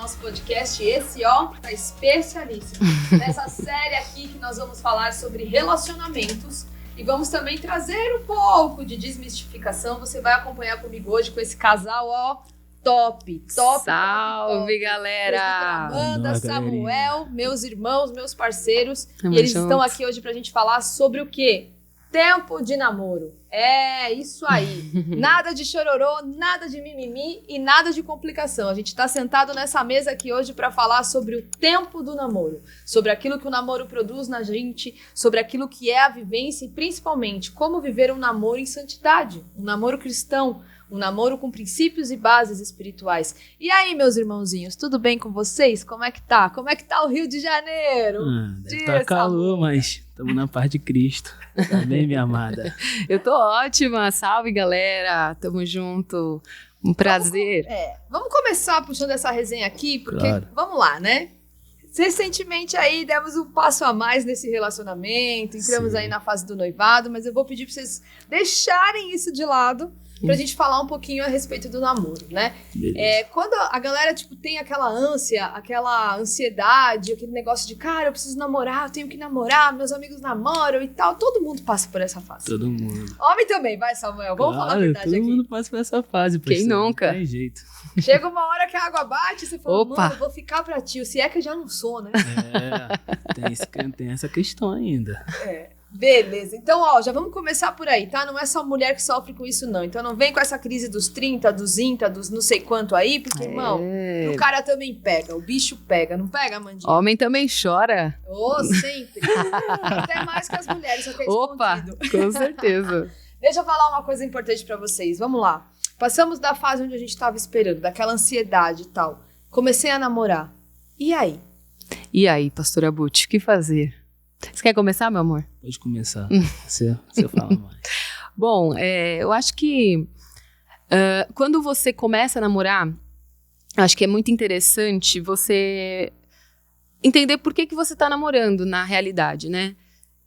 nosso podcast. Esse, tá especialíssimo. Nessa série aqui que nós vamos falar sobre relacionamentos e vamos também trazer um pouco de desmistificação. Você vai acompanhar comigo hoje com esse casal, top. Salve, galera! Amanda, Samuel, meus irmãos, meus parceiros. Tamo e eles junto. estão aqui hoje pra gente falar sobre o quê? Tempo de namoro. É isso aí. Nada de chororô, nada de mimimi e nada de complicação. A gente tá sentado nessa mesa aqui hoje pra falar sobre o tempo do namoro, sobre aquilo que o namoro produz na gente, sobre aquilo que é a vivência e principalmente como viver um namoro em santidade, um namoro cristão, um namoro com princípios e bases espirituais. E aí, meus irmãozinhos, tudo bem com vocês? Como é que tá? Como é que tá o Rio de Janeiro? Deve estar calor, mas estamos na paz de Cristo. Tá bem, minha amada? Eu tô ótima. Salve, galera. Tamo junto. Um prazer. Vamos começar puxando essa resenha aqui, porque, Claro. Vamos lá, né? Recentemente aí demos um passo a mais nesse relacionamento, entramos Sim. aí na fase do noivado, mas eu vou pedir pra vocês deixarem isso de lado pra gente falar um pouquinho a respeito do namoro, né? Beleza. Quando a galera, tem aquela ânsia, aquela ansiedade, aquele negócio de, cara, eu preciso namorar, eu tenho que namorar, meus amigos namoram e tal, todo mundo passa por essa fase. Todo mundo. Homem também, vai, Samuel, vamos falar a verdade todo aqui. mundo passa por essa fase. Quem parceiro, nunca? Não tem jeito. Chega uma hora que a água bate e você fala, Opa. mano, eu vou ficar pra ti, se é que eu já não sou, né? Tem essa questão ainda. Beleza, então, já vamos começar por aí, tá? Não é só mulher que sofre com isso, não. Então não vem com essa crise dos 30, dos INTA, dos não sei quanto aí, porque, irmão, o cara também pega, o bicho pega, não pega, Amandinha? Homem também chora. Sempre. Até mais que as mulheres, só que é Opa, escondido. com certeza. Deixa eu falar uma coisa importante pra vocês, vamos lá. Passamos da fase onde a gente tava esperando, daquela ansiedade e tal. Comecei a namorar. E aí? E aí, pastora Butch, o que fazer? Você quer começar, meu amor? Pode começar. Você fala mais. Bom, eu acho que quando você começa a namorar, acho que é muito interessante você entender por que você está namorando na realidade, né?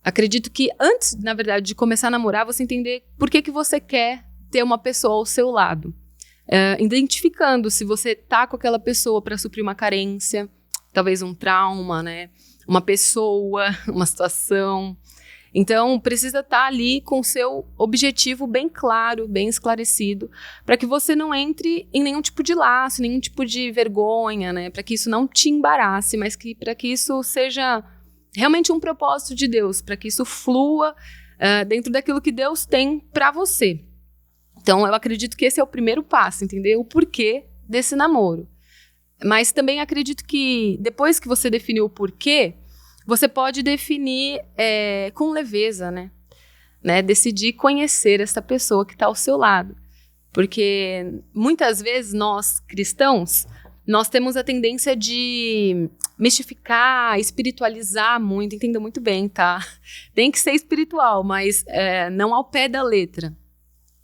Acredito que antes, na verdade, de começar a namorar, você entender por que você quer ter uma pessoa ao seu lado. Identificando se você tá com aquela pessoa para suprir uma carência, talvez um trauma, né? Uma pessoa, uma situação. Então, precisa estar ali com o seu objetivo bem claro, bem esclarecido, para que você não entre em nenhum tipo de laço, nenhum tipo de vergonha, né? Para que isso não te embarace, mas para que isso seja realmente um propósito de Deus, para que isso flua dentro daquilo que Deus tem para você. Então, eu acredito que esse é o primeiro passo, entender o porquê desse namoro. Mas também acredito que depois que você definiu o porquê, você pode definir com leveza, né? Decidir conhecer essa pessoa que está ao seu lado. Porque muitas vezes nós, cristãos, nós temos a tendência de mistificar, espiritualizar muito, entenda muito bem, tá? Tem que ser espiritual, mas não ao pé da letra.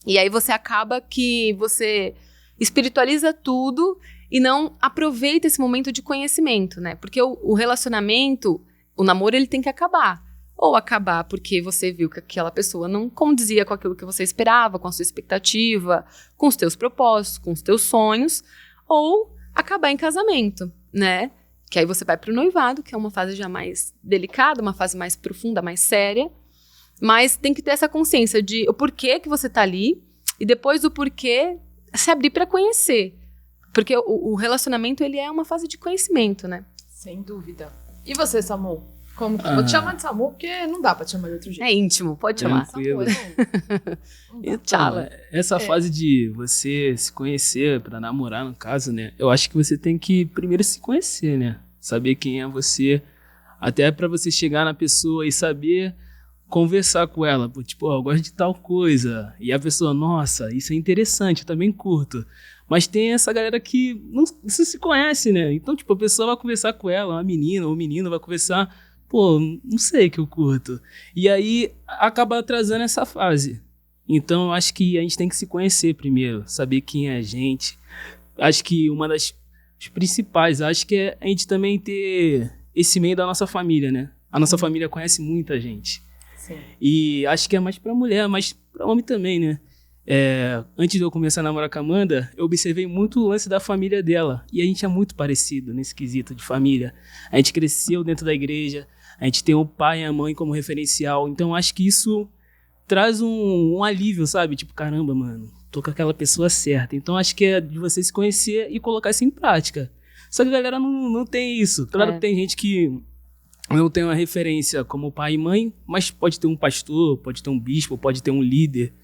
E aí você acaba que você espiritualiza tudo e não aproveita esse momento de conhecimento, né? Porque o relacionamento, o namoro, ele tem que acabar. Ou acabar porque você viu que aquela pessoa não condizia com aquilo que você esperava, com a sua expectativa, com os teus propósitos, com os teus sonhos. Ou acabar em casamento, né? Que aí você vai pro noivado, que é uma fase já mais delicada, uma fase mais profunda, mais séria. Mas tem que ter essa consciência de o porquê que você tá ali e depois do porquê se abrir para conhecer. Porque o relacionamento, ele é uma fase de conhecimento, né? Sem dúvida. E você, Samu? Vou te chamar de Samu, porque não dá pra te chamar de outro jeito. É íntimo, pode chamar. Tranquilo. Não dá. Tchala. Essa fase de você se conhecer pra namorar, no caso, né? Eu acho que você tem que primeiro se conhecer, né? Saber quem é você, até pra você chegar na pessoa e saber conversar com ela. Tipo, eu gosto de tal coisa. E a pessoa, nossa, isso é interessante, eu também curto. Mas tem essa galera que não se conhece, né? Então, tipo, a pessoa vai conversar com ela, uma menina ou um menino vai conversar, pô, não sei que eu curto. E aí, acaba atrasando essa fase. Então, eu acho que a gente tem que se conhecer primeiro, saber quem é a gente. Acho que uma das principais, acho que é a gente também ter esse meio da nossa família, né? A nossa família conhece muita gente. Sim. E acho que é mais pra mulher, mas pra homem também, né? Antes de eu começar a namorar com a Amanda, eu observei muito o lance da família dela. E a gente é muito parecido nesse quesito de família. A gente cresceu dentro da igreja, a gente tem o pai e a mãe como referencial. Então acho que isso traz um alívio, sabe? Tipo, caramba, mano, tô com aquela pessoa certa. Então acho que é de você se conhecer e colocar isso em prática. Só que a galera não tem isso. Claro que tem gente que não tem uma referência como pai e mãe, mas pode ter um pastor, pode ter um bispo, pode ter um líder.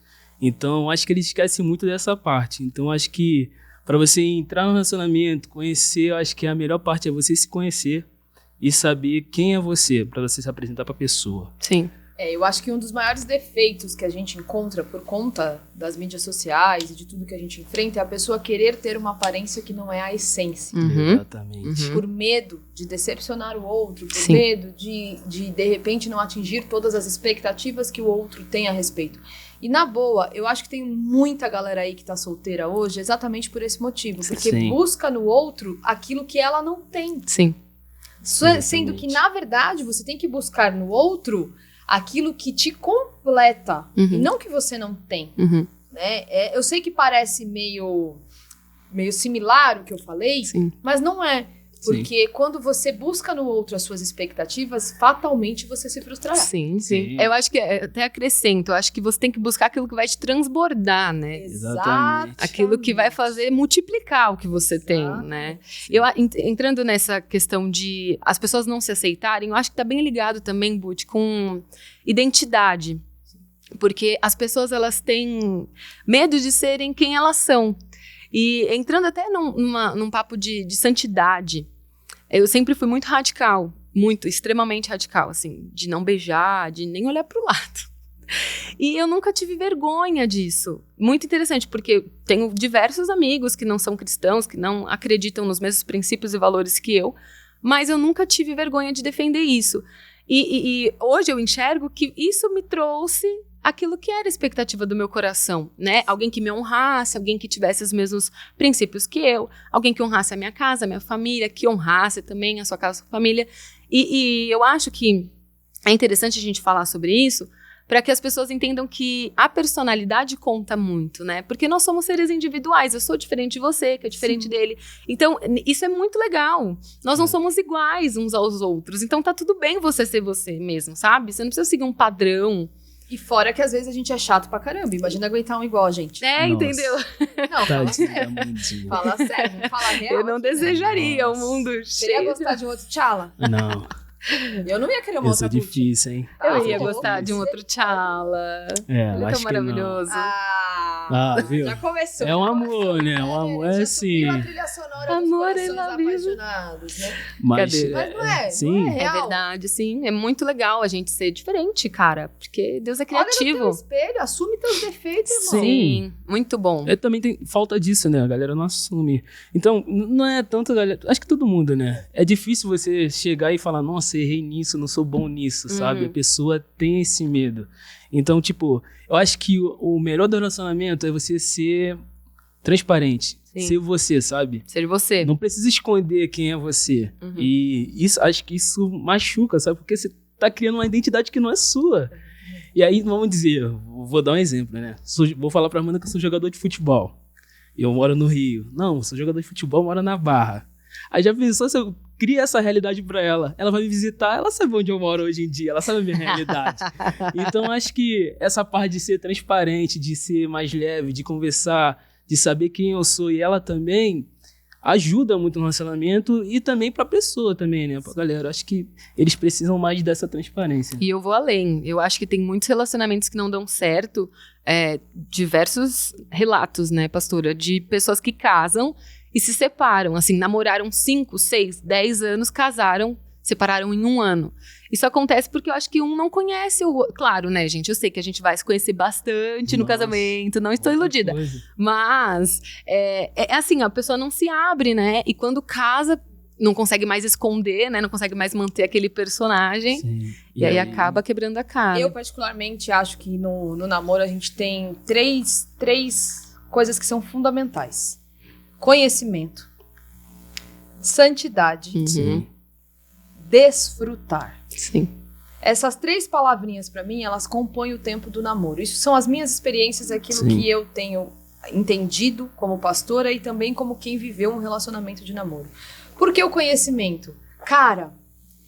Então acho que eles esquecem muito dessa parte. Então acho que para você entrar no relacionamento, conhecer, eu acho que a melhor parte é você se conhecer e saber quem é você, para você se apresentar para a pessoa. Sim. Eu acho que um dos maiores defeitos que a gente encontra por conta das mídias sociais e de tudo que a gente enfrenta é a pessoa querer ter uma aparência que não é a essência. Exatamente. Por medo de decepcionar o outro, por Sim. medo de repente não atingir todas as expectativas que o outro tem a respeito. E na boa, eu acho que tem muita galera aí que tá solteira hoje exatamente por esse motivo. Porque Sim. busca no outro aquilo que ela não tem. Sim. Sendo que, na verdade, você tem que buscar no outro aquilo que te completa, e não que você não tem. Né? Eu sei que parece meio similar o que eu falei, Sim. mas não é. Porque quando você busca no outro as suas expectativas, fatalmente você se frustrará. Sim. Sim. Eu acho que até acrescento, eu acho que você tem que buscar aquilo que vai te transbordar, né? Exatamente. Aquilo que vai fazer multiplicar o que você tem, né? Entrando nessa questão de as pessoas não se aceitarem, eu acho que tá bem ligado também, Butch, com identidade. Porque as pessoas, elas têm medo de serem quem elas são. E entrando até num papo de santidade, eu sempre fui muito radical, extremamente radical, assim, de não beijar, de nem olhar pro lado. E eu nunca tive vergonha disso. Muito interessante, porque tenho diversos amigos que não são cristãos, que não acreditam nos mesmos princípios e valores que eu, mas eu nunca tive vergonha de defender isso. E hoje eu enxergo que isso me trouxe aquilo que era a expectativa do meu coração, né? Alguém que me honrasse, alguém que tivesse os mesmos princípios que eu, alguém que honrasse a minha casa, a minha família, que honrasse também a sua casa, a sua família. E eu acho que é interessante a gente falar sobre isso para que as pessoas entendam que a personalidade conta muito, né? Porque nós somos seres individuais, eu sou diferente de você, que é diferente dele. Então, isso é muito legal. Nós não somos iguais uns aos outros, então tá tudo bem você ser você mesmo, sabe? Você não precisa seguir um padrão. E fora que às vezes a gente é chato pra caramba. Imagina aguentar um igual a gente. Nossa. Entendeu? Não, fala Tadinha, sério. mundinho. Fala sério, vamos falar real. Eu não aqui, né? desejaria um Nossa. mundo Queria cheio. gostar de um outro tchala. Não, Eu não ia querer uma isso é outra Butch. difícil, hein? Eu ia tá gostar de um outro tchala. Ele é tão acho que não. maravilhoso. Viu? Já começou. É um amor, né? Um amor é já assim. subiu a trilha sonora dos Amor corações é la vida. apaixonados, né? Mas, Cadê? Mas não é, sim. não é É real. verdade, sim. É muito legal a gente ser diferente, cara. Porque Deus é Olha no criativo. teu espelho, assume teus defeitos, irmão. Sim. Muito bom. Também tem falta disso, né? A galera não assume. Então, não é tanto a galera. Acho que todo mundo, né? É difícil você chegar e falar, nossa, errei nisso, não sou bom nisso, sabe? A pessoa tem esse medo. Então, tipo, eu acho que o melhor do relacionamento é você ser transparente. Sim. Ser você, sabe? Ser você. Não precisa esconder quem é você. E isso, acho que isso machuca, sabe? Porque você tá criando uma identidade que não é sua. E aí, vamos dizer, vou dar um exemplo, né? Vou falar pra Amanda que eu sou jogador de futebol. Eu moro no Rio. Não, eu sou jogador de futebol, moro na Barra. Aí já pensou se eu crio essa realidade pra ela? Ela vai me visitar, ela sabe onde eu moro hoje em dia, ela sabe a minha realidade. Então, acho que essa parte de ser transparente, de ser mais leve, de conversar, de saber quem eu sou e ela também, ajuda muito no relacionamento e também pra pessoa também, né? Pra galera, acho que eles precisam mais dessa transparência. E eu vou além. Eu acho que tem muitos relacionamentos que não dão certo. Diversos relatos, né, pastora? De pessoas que casam e se separam. Assim, namoraram 5, 6, 10 anos, casaram, separaram em 1 ano. Isso acontece porque eu acho que um não conhece o... Claro, né, gente? Eu sei que a gente vai se conhecer bastante no Nossa, casamento, não estou outra iludida. coisa. Mas, assim, a pessoa não se abre, né? E quando casa, não consegue mais esconder, né? Não consegue mais manter aquele personagem. Sim. E aí acaba quebrando a cara. Eu, particularmente, acho que no namoro a gente tem três coisas que são fundamentais. Conhecimento, santidade, Uhum. Sim. desfrutar. Sim. Essas 3 palavrinhas, pra mim, elas compõem o tempo do namoro. Isso são as minhas experiências, aquilo Sim. que eu tenho entendido como pastora e também como quem viveu um relacionamento de namoro. Por que o conhecimento? Cara,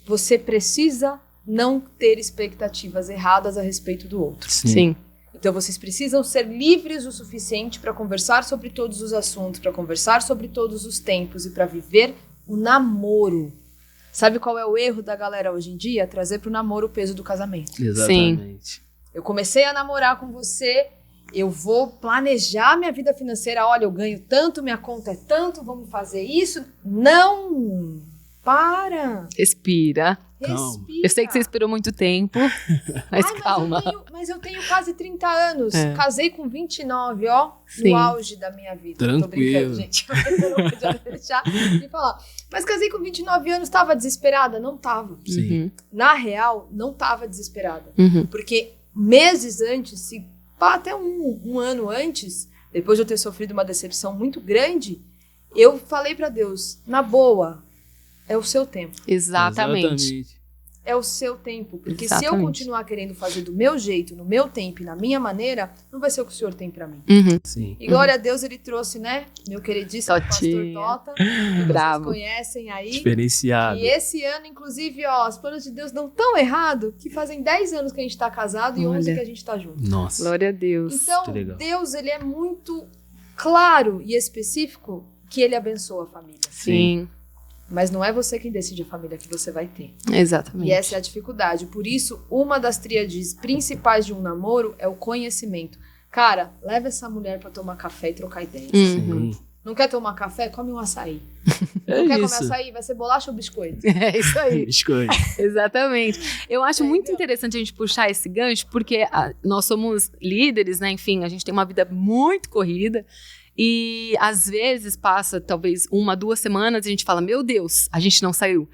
você precisa não ter expectativas erradas a respeito do outro. Sim. Então vocês precisam ser livres o suficiente para conversar sobre todos os assuntos, para conversar sobre todos os tempos e para viver o namoro. Sabe qual é o erro da galera hoje em dia? Trazer pro namoro o peso do casamento. Exatamente. Eu comecei a namorar com você, eu vou planejar minha vida financeira. Olha, eu ganho tanto, minha conta é tanto, vamos fazer isso. Não! Para! Respira. Calma. Respira. Eu sei que você esperou muito tempo, mas Ai, calma. Mas eu tenho quase 30 anos. É. Casei com 29, ó. Sim. No auge da minha vida. Tô Tranquilo. brincando, gente. Eu não podia deixar de falar. Mas casei com 29 anos, tava desesperada? Não tava. Sim. Uhum, Na real, não tava desesperada. uhum. Porque meses antes, se pá, até um ano antes, depois de eu ter sofrido uma decepção muito grande, eu falei pra Deus, na boa, é o seu tempo. Exatamente. É o seu tempo. Porque se eu Exatamente. continuar querendo fazer do meu jeito, no meu tempo e na minha maneira, não vai ser o que o Senhor tem pra mim. Uhum. Sim. E glória a Deus, ele trouxe, né? Meu queridíssimo Totinha. pastor Tota. Que Bravo. vocês conhecem aí. Diferenciado. E esse ano, inclusive, ó, os planos de Deus não tão errado que fazem 10 anos que a gente tá casado e 11 Olha. que a gente tá junto. Nossa. Glória a Deus. Então, que legal. Deus, ele é muito claro e específico que ele abençoa a família. Sim, Mas não é você quem decide a família que você vai ter. exatamente. E essa é a dificuldade. Por isso, uma das tríades principais de um namoro é o conhecimento. Cara, leva essa mulher pra tomar café e trocar ideias. Uhum. Sim. Não quer tomar café? Come um açaí. É Não quer isso. comer açaí? Vai ser bolacha ou biscoito? É isso aí. Biscoito. Exatamente. Eu acho Entendeu? muito interessante a gente puxar esse gancho, porque nós somos líderes, né? Enfim, a gente tem uma vida muito corrida. E às vezes passa talvez 1, 2 semanas e a gente fala, meu Deus, a gente não saiu.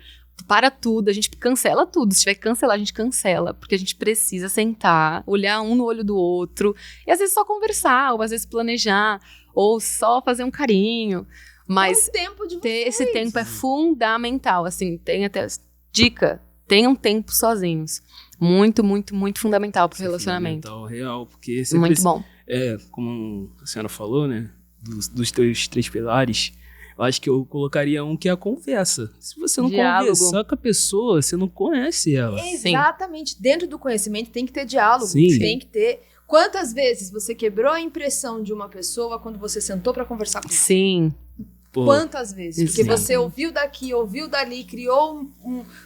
Para tudo, a gente cancela tudo. Se tiver que cancelar, a gente cancela. Porque a gente precisa sentar, olhar um no olho do outro. E às vezes só conversar, ou às vezes planejar, ou só fazer um carinho. Mas É o tempo de ter vocês. esse tempo é fundamental. Assim, tem até dica, tenham tempo sozinhos. Muito, muito, muito fundamental pro relacionamento. Fundamental, real, porque você Muito bom. como a senhora falou, né? Dos teus 3 pilares, eu acho que eu colocaria um que é a conversa. Se você não Diálogo. conversar com a pessoa, você não conhece ela. Exatamente. Dentro do conhecimento tem que ter diálogo. Sim. Tem que ter. Quantas vezes você quebrou a impressão de uma pessoa quando você sentou pra conversar com ela? Sim. Pô, Quantas vezes? Porque Exatamente. você ouviu daqui, ouviu dali, criou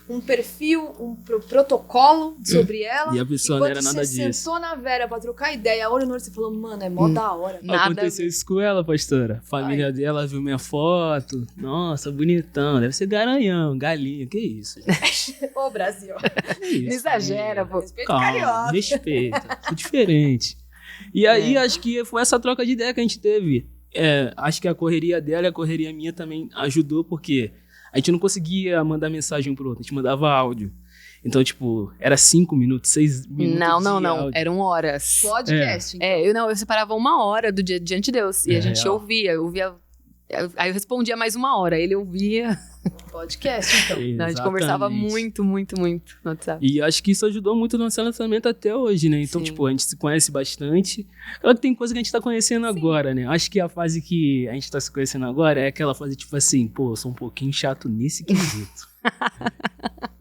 um perfil, protocolo sobre ela. e a pessoa E não quando era você nada disso. sentou na Vera pra trocar ideia, olho no olho, você falou, mano, é mó da hora. Nada a Aconteceu ver. isso com ela, pastora. A família dela viu minha foto. Nossa, bonitão. Deve ser garanhão, galinha. Que isso, gente? Ô, Brasil. Que isso, Não exagera, família? pô. Respeito Calma, carioca. respeita. Sou diferente. E aí, acho que foi essa troca de ideia que a gente teve. Acho que a correria dela e a correria minha também ajudou, porque a gente não conseguia mandar mensagem um pro outro, a gente mandava áudio. Então, tipo, era 5 minutos, 6 minutos Não, de não, não. áudio. Eram horas. Podcast. então. Eu separava 1 hora do dia diante de Deus. E É a gente real. ouvia. Aí eu respondia mais 1 hora. Ele ouvia. Podcast, então. Não, a gente conversava Exatamente. muito, muito, muito no WhatsApp. E acho que isso ajudou muito no nosso relacionamento até hoje, né? Então, Sim. tipo, a gente se conhece bastante. Claro que tem coisa que a gente tá conhecendo agora, né? Acho que a fase que a gente tá se conhecendo agora é aquela fase, tipo assim, pô, eu sou um pouquinho chato nesse quesito.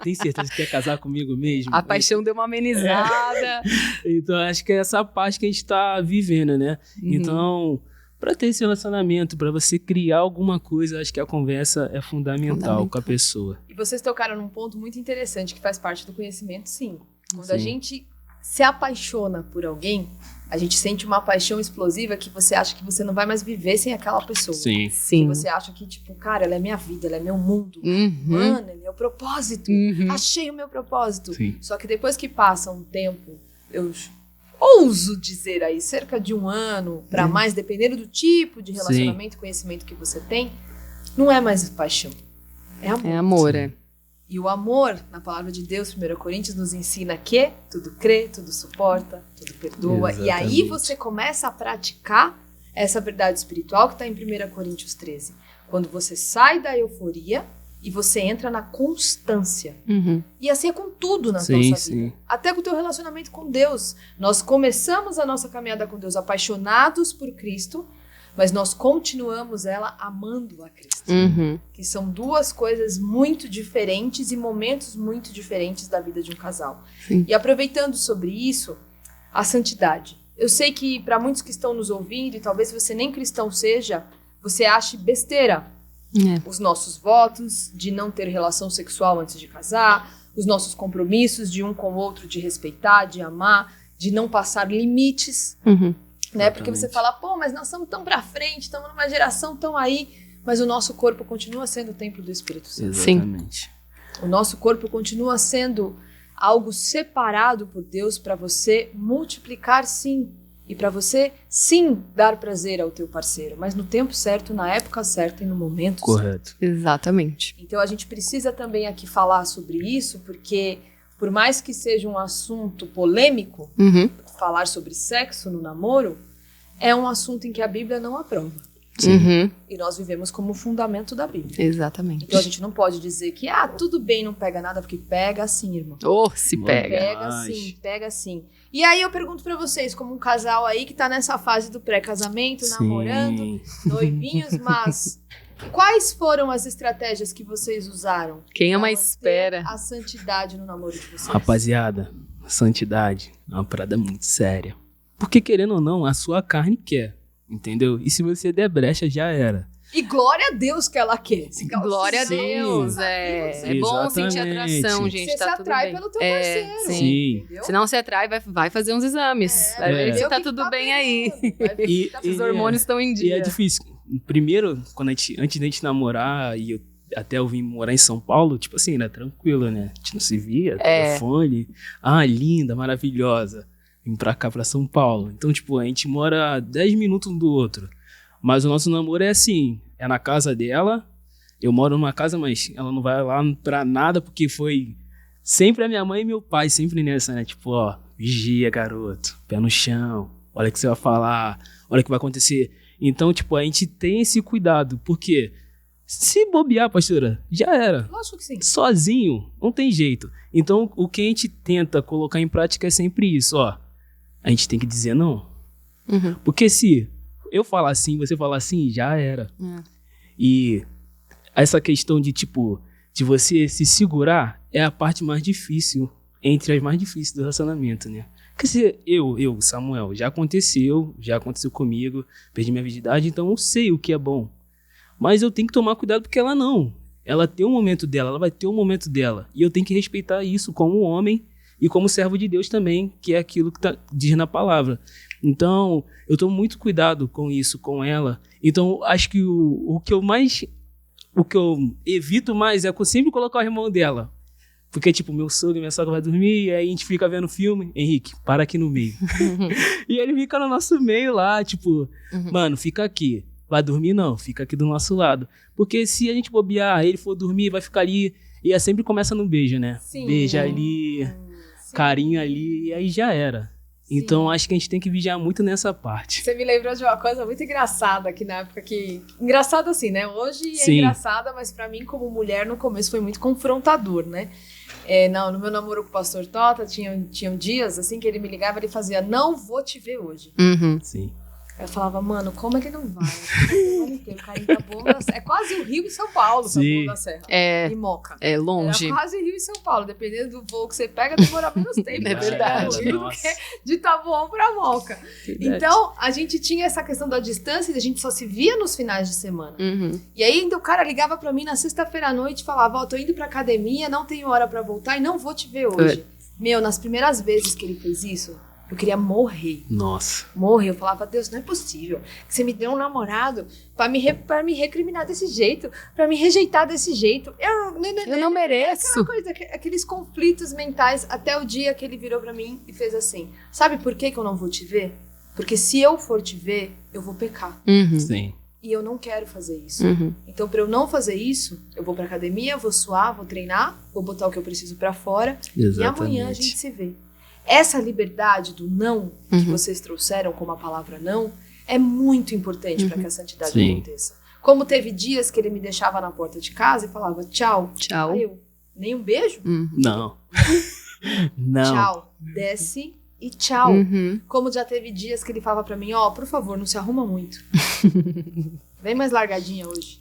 Tem certeza que quer casar comigo mesmo? A paixão deu uma amenizada. Então, acho que é essa parte que a gente tá vivendo, né? Uhum. Então, pra ter esse relacionamento, pra você criar alguma coisa, acho que a conversa é fundamental com a pessoa. E vocês tocaram num ponto muito interessante que faz parte do conhecimento, sim. Quando a Sim. gente se apaixona por alguém, a gente sente uma paixão explosiva que você acha que você não vai mais viver sem aquela pessoa. Sim. Que Sim. você acha que, tipo, cara, ela é minha vida, ela é meu mundo. Uhum. Mano, é meu propósito. Uhum. Achei o meu propósito. Sim. Só que depois que passa um tempo, eu ouso dizer aí, cerca de 1 ano pra mais, dependendo do tipo de relacionamento e conhecimento que você tem, não é mais paixão. É amor. É amor, é. E o amor, na palavra de Deus, 1 Coríntios, nos ensina que tudo crê, tudo suporta, tudo perdoa. E aí Exatamente. você começa a praticar essa verdade espiritual que está em 1 Coríntios 13. Quando você sai da euforia e você entra na constância. Uhum. E assim é com tudo na Sim, nossa vida. sim. Até com o teu relacionamento com Deus. Nós começamos a nossa caminhada com Deus apaixonados por Cristo, mas nós continuamos ela amando a Cristo. Uhum. Que são duas coisas muito diferentes e momentos muito diferentes da vida de um casal. Sim. E aproveitando sobre isso, a santidade. Eu sei que para muitos que estão nos ouvindo, e talvez você nem cristão seja, você ache besteira os nossos votos de não ter relação sexual antes de casar, os nossos compromissos de um com o outro, de respeitar, de amar, de não passar limites, Uhum. né? Porque você fala, pô, mas nós estamos tão pra frente, estamos numa geração tão aí, mas o nosso corpo continua sendo o templo do Espírito Santo. Exatamente. O nosso corpo continua sendo algo separado por Deus para você multiplicar, sim. E para você, sim, dar prazer ao teu parceiro. Mas no tempo certo, na época certa e no momento certo. Correto. Exatamente. Então a gente precisa também aqui falar sobre isso, porque por mais que seja um assunto polêmico, Uhum. falar sobre sexo no namoro, é um assunto em que a Bíblia não aprova. Uhum. E nós vivemos como fundamento da Bíblia. Exatamente. Então a gente não pode dizer que, tudo bem, não pega nada, porque pega sim, irmão. Oh, se Mano, pega. Pega Mas- sim, pega sim. E aí eu pergunto pra vocês, como um casal aí que tá nessa fase do pré-casamento, namorando, Sim. noivinhos, mas quais foram as estratégias que vocês usaram Quem pra ama manter espera. a santidade no namoro de vocês? Rapaziada, santidade é uma parada muito séria. Porque querendo ou não, a sua carne quer, entendeu? E se você der brecha, já era. E glória a Deus que ela quer. Se Glória a Sim. Deus. É bom sentir Exatamente. atração, gente. Você Tá se tudo atrai bem. pelo teu parceiro. Sim. Entendeu? Se não se atrai, vai fazer uns exames. Vai ver Ver se o tá que tudo tá bem pegando, aí. vai ver o que tá Se os E- hormônios estão em E dia. é difícil. Primeiro, antes da gente namorar, e até eu vim morar em São Paulo, tipo assim, era tranquilo, né? A gente não se via, telefone. Linda, maravilhosa. Vim pra cá, pra São Paulo. Então, tipo, a gente mora 10 minutos um do outro. Mas o nosso namoro é assim, é na casa dela. Eu moro numa casa, mas ela não vai lá pra nada, porque foi sempre a minha mãe e meu pai, sempre nessa, né? Tipo, vigia, garoto, pé no chão, olha o que você vai falar, olha o que vai acontecer. Então, tipo, a gente tem esse cuidado, porque se bobear, pastora, já era. Lógico que sim. Sozinho, não tem jeito. Então, o que a gente tenta colocar em prática é sempre isso, a gente tem que dizer não. Uhum. Porque se eu falar assim, você falar assim, já era. E essa questão de, tipo, de você se segurar é a parte mais difícil, entre as mais difíceis do relacionamento, né? Porque se eu, Samuel, já aconteceu comigo, perdi minha virgindade, então eu sei o que é bom. Mas eu tenho que tomar cuidado porque ela não. Ela tem um momento dela, ela vai ter um momento dela. E eu tenho que respeitar isso como homem e como servo de Deus também, que é aquilo que diz na palavra. Então, eu tomo muito cuidado com isso, com ela. Então, acho que o que eu evito mais é sempre colocar o irmão dela. Porque, tipo, meu sogro e minha sogra vai dormir, e aí a gente fica vendo filme. Henrique, para aqui no meio. E ele fica no nosso meio lá, tipo, mano, fica aqui. Vai dormir não, fica aqui do nosso lado. Porque se a gente bobear, ele for dormir, vai ficar ali. E sempre começa no beijo, né? Sim. Beijo ali, carinho ali, e aí já era. Sim. Então acho que a gente tem que vigiar muito nessa parte. Você me lembrou de uma coisa muito engraçada aqui na época que... Engraçada assim, né? Hoje é Sim. engraçada, mas pra mim, como mulher, no começo foi muito confrontador, né? No meu namoro com o pastor Tota, tinham dias assim que ele me ligava e ele fazia, não vou te ver hoje. Uhum. Sim. Eu falava, mano, como é que não vai? O carinho tá bom. É quase o Rio e São Paulo, Sim. da Serra. É E Moca. longe. Era quase Rio e São Paulo. Dependendo do voo que você pega, demora menos tempo. É pra chegar no verdade. Rio do que de Taboão pra Moca. Verdade. Então, a gente tinha essa questão da distância e a gente só se via nos finais de semana. Uhum. E aí, então, o cara ligava pra mim na sexta-feira à noite e falava, tô indo pra academia, não tenho hora pra voltar e não vou te ver hoje. Meu, nas primeiras vezes que ele fez isso, eu queria morrer. Nossa. Morrer. Eu falava, Deus, não é possível que você me dê um namorado pra me recriminar desse jeito, pra me rejeitar desse jeito. Eu não mereço. Aquela coisa, aqueles conflitos mentais, até o dia que ele virou pra mim e fez assim, sabe por que eu não vou te ver? Porque se eu for te ver, eu vou pecar. Uhum. Sim. E eu não quero fazer isso. Uhum. Então, pra eu não fazer isso, eu vou pra academia, vou suar, vou treinar, vou botar o que eu preciso pra fora. Exatamente. E amanhã a gente se vê. Essa liberdade do não que vocês trouxeram como a palavra não é muito importante para que a santidade Sim. aconteça. Como teve dias que ele me deixava na porta de casa e falava tchau. Tchau. Aí eu, nem um beijo? Não. Não. Tchau. Desce e tchau. Uhum. Como já teve dias que ele falava pra mim, por favor, não se arruma muito. Vem mais largadinha hoje.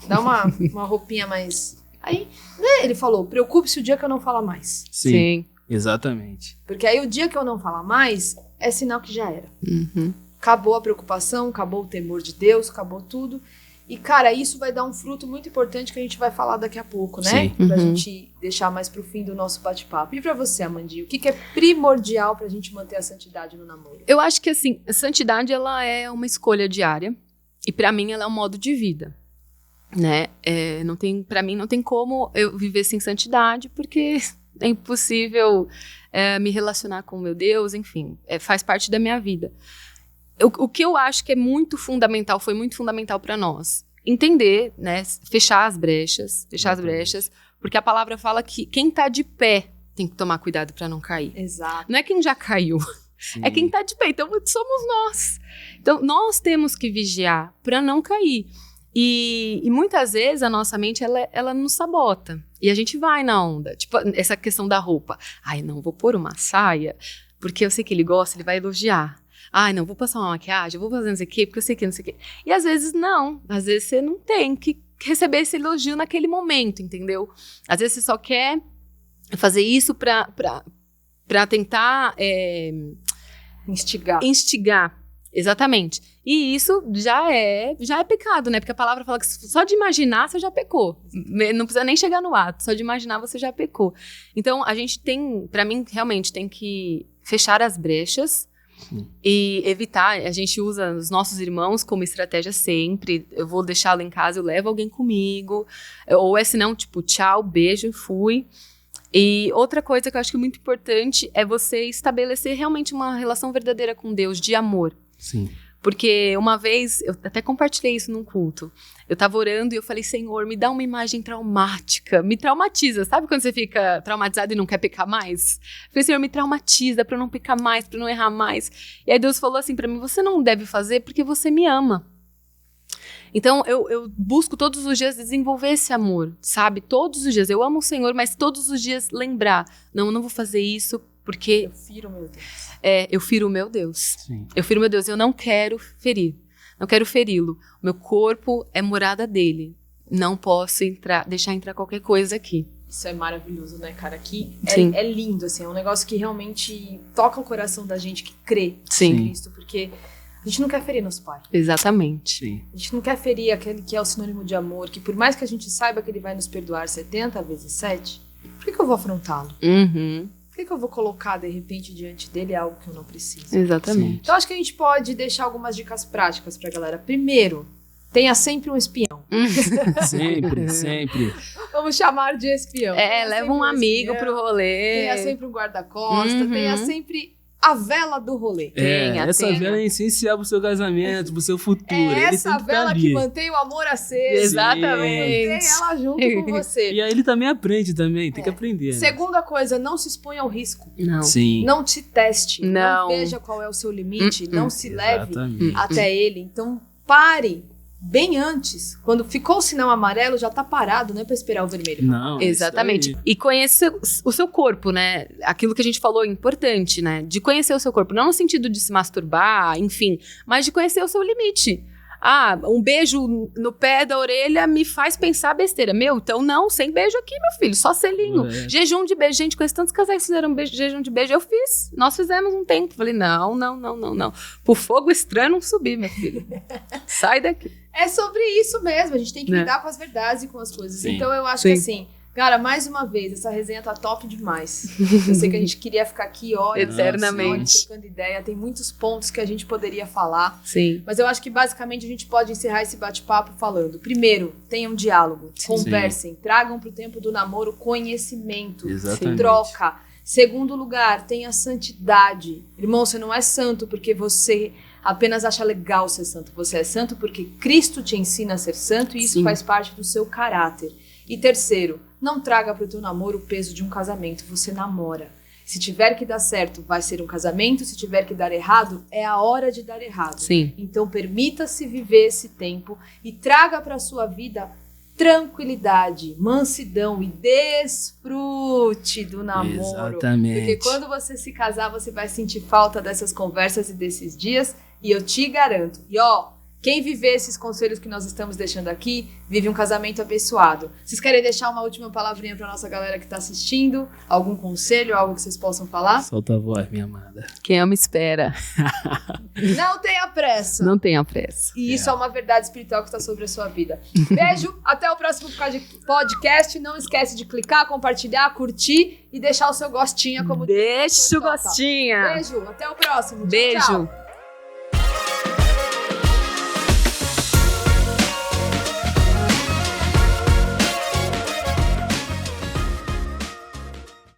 Dá uma roupinha mais... Aí, né, ele falou, preocupe-se o dia que eu não falar mais. Sim, exatamente. Porque aí o dia que eu não falar mais, é sinal que já era. Uhum. Acabou a preocupação, acabou o temor de Deus, acabou tudo. E, cara, isso vai dar um fruto muito importante que a gente vai falar daqui a pouco, né? Sim. Pra Uhum. gente deixar mais pro fim do nosso bate-papo. E pra você, Amandinha, o que é primordial pra gente manter a santidade no namoro? Eu acho que, assim, a santidade, ela é uma escolha diária. E pra mim, ela é um modo de vida, né? Pra mim, não tem como eu viver sem santidade, porque é impossível me relacionar com o meu Deus, enfim, faz parte da minha vida. O que eu acho que é muito fundamental, foi muito fundamental pra nós, entender, né? Fechar as brechas, porque a palavra fala que quem tá de pé tem que tomar cuidado pra não cair. Exato. Não é quem já caiu. Sim. É quem tá de pé, então somos nós. Então, nós temos que vigiar para não cair. E muitas vezes a nossa mente, ela nos sabota. E a gente vai na onda. Tipo, essa questão da roupa. Ai, não, vou pôr uma saia, porque eu sei que ele gosta, ele vai elogiar. Ai, não, vou passar uma maquiagem, vou fazer não sei o quê, porque eu sei que não sei o quê. E às vezes não. Às vezes você não tem que receber esse elogio naquele momento, entendeu? Às vezes você só quer fazer isso pra tentar... Instigar, exatamente. E isso já é pecado, né? Porque a palavra fala que só de imaginar você já pecou. Não precisa nem chegar no ato, só de imaginar você já pecou. Então, a gente tem, pra mim, realmente tem que fechar as brechas e evitar. A gente usa os nossos irmãos como estratégia sempre. Eu vou deixá-lo em casa, eu levo alguém comigo. Ou se não, tipo, tchau, beijo, fui. E outra coisa que eu acho que é muito importante é você estabelecer realmente uma relação verdadeira com Deus, de amor. Sim. Porque uma vez, eu até compartilhei isso num culto, eu tava orando e eu falei, Senhor, me dá uma imagem traumática, me traumatiza. Sabe quando você fica traumatizado e não quer pecar mais? Eu falei, Senhor, me traumatiza pra eu não pecar mais, pra eu não errar mais. E aí Deus falou assim pra mim, você não deve fazer porque você me ama. Então, eu busco todos os dias desenvolver esse amor, sabe? Todos os dias. Eu amo o Senhor, mas todos os dias lembrar. Não, eu não vou fazer isso porque... Eu firo meu Deus. Eu firo o meu Deus. Sim. Eu firo o meu Deus. Eu não quero ferir. Não quero feri-lo. O meu corpo é morada dele. Não posso deixar entrar qualquer coisa aqui. Isso é maravilhoso, né, cara? Aqui Sim. é lindo, assim. É um negócio que realmente toca o coração da gente que crê Sim. em Cristo. Porque... a gente não quer ferir nosso pai. Exatamente. Sim. A gente não quer ferir aquele que é o sinônimo de amor, que por mais que a gente saiba que ele vai nos perdoar 70 vezes 7, por que eu vou afrontá-lo? Uhum. Por que eu vou colocar, de repente, diante dele algo que eu não preciso? Exatamente. Então, acho que a gente pode deixar algumas dicas práticas pra galera. Primeiro, tenha sempre um espião. Sempre. Vamos chamar de espião. Tenha Leva sempre um amigo espião, pro rolê. Tenha sempre um guarda-costa, Uhum. tenha sempre a vela do rolê. Essa vela é essencial pro seu casamento, pro seu futuro. É Ele essa tem que vela tá que ali. mantém o amor aceso. Exatamente. Mantém ela junto com você. E aí ele também aprende também, tem que aprender. Né? Segunda coisa, não se exponha ao risco. Não. Sim. Não te teste. Não. Veja qual é o seu limite. Não se leve Exatamente. até ele. Então, pare bem antes. Quando ficou o sinal amarelo, já tá parado, não é pra esperar o vermelho. Não, Exatamente. isso aí. E conhecer o seu corpo, né? Aquilo que a gente falou é importante, né? De conhecer o seu corpo. Não no sentido de se masturbar, enfim, mas de conhecer o seu limite. Ah, um beijo no pé da orelha me faz pensar besteira. Meu, então não, sem beijo aqui, meu filho, só selinho. Jejum de beijo. Gente, conheço tantos casais que fizeram jejum de beijo. Eu fiz. Nós fizemos um tempo. Falei, não. Pro fogo estranho não subir, meu filho. Sai daqui. É sobre isso mesmo. A gente tem que lidar com as verdades e com as coisas. Sim. Então, eu acho que assim... Cara, mais uma vez, essa resenha tá top demais. Eu sei que a gente queria ficar aqui horas, Eternamente. trocando ideia. Tem muitos pontos que a gente poderia falar. Sim. Mas eu acho que basicamente a gente pode encerrar esse bate-papo falando. Primeiro, tenham diálogo, conversem, tragam pro tempo do namoro conhecimento, Exatamente. troca. Segundo lugar, tenha santidade. Irmão, você não é santo porque você apenas acha legal ser santo. Você é santo porque Cristo te ensina a ser santo e isso Sim. faz parte do seu caráter. E terceiro, não traga para o teu namoro o peso de um casamento. Você namora. Se tiver que dar certo, vai ser um casamento. Se tiver que dar errado, é a hora de dar errado. Sim. Então, permita-se viver esse tempo e traga para sua vida tranquilidade, mansidão e desfrute do namoro. Exatamente. Porque quando você se casar, você vai sentir falta dessas conversas e desses dias. E eu te garanto. E quem viver esses conselhos que nós estamos deixando aqui, vive um casamento abençoado. Vocês querem deixar uma última palavrinha para nossa galera que está assistindo? Algum conselho, algo que vocês possam falar? Solta a voz, minha amada. Quem ama espera. Não tenha pressa. Não tenha pressa. E isso é uma verdade espiritual que está sobre a sua vida. Beijo, até o próximo podcast. Não esquece de clicar, compartilhar, curtir e deixar o seu gostinho como Deixa o gostinho. Beijo, até o próximo. Beijo. Tchau, tchau.